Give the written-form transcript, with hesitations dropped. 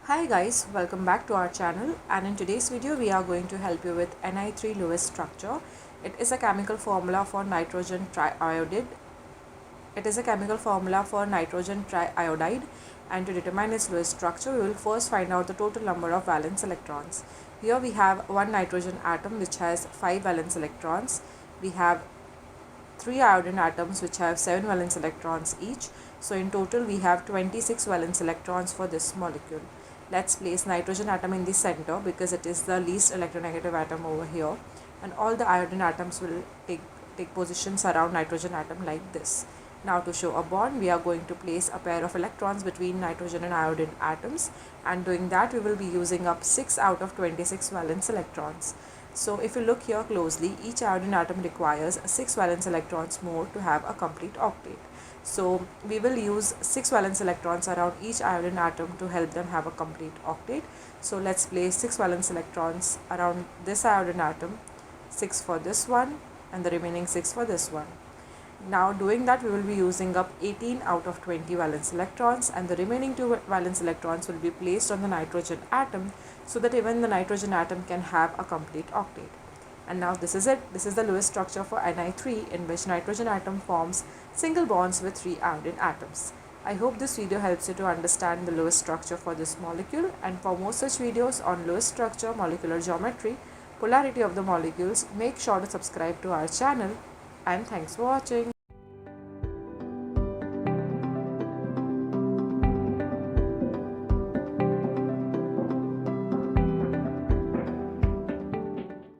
Hi guys, welcome back to our channel, and in today's video we are going to help you with NI3 Lewis structure. It is a chemical formula for nitrogen triiodide. And to determine its Lewis structure we will first find out the total number of valence electrons. Here we have one nitrogen atom which has 5 valence electrons. We have 3 iodine atoms which have 7 valence electrons each. So in total we have 26 valence electrons for this molecule. Let's place nitrogen atom in the center because it is the least electronegative atom over here, and all the iodine atoms will take positions around nitrogen atom like this. Now to show a bond we are going to place a pair of electrons between nitrogen and iodine atoms, and doing that we will be using up 6 out of 26 valence electrons. So if you look here closely, each iodine atom requires 6 valence electrons more to have a complete octet. So we will use 6 valence electrons around each iodine atom to help them have a complete octet. So let's place 6 valence electrons around this iodine atom, 6 for this one and the remaining 6 for this one. Now doing that we will be using up 18 out of 20 valence electrons, and the remaining 2 valence electrons will be placed on the nitrogen atom so that even the nitrogen atom can have a complete octet. And now this is it. This is the Lewis structure for Ni3, in which nitrogen atom forms single bonds with 3 iodine atoms. I hope this video helps you to understand the Lewis structure for this molecule, and for more such videos on Lewis structure, molecular geometry, polarity of the molecules, make sure to subscribe to our channel, and thanks for watching.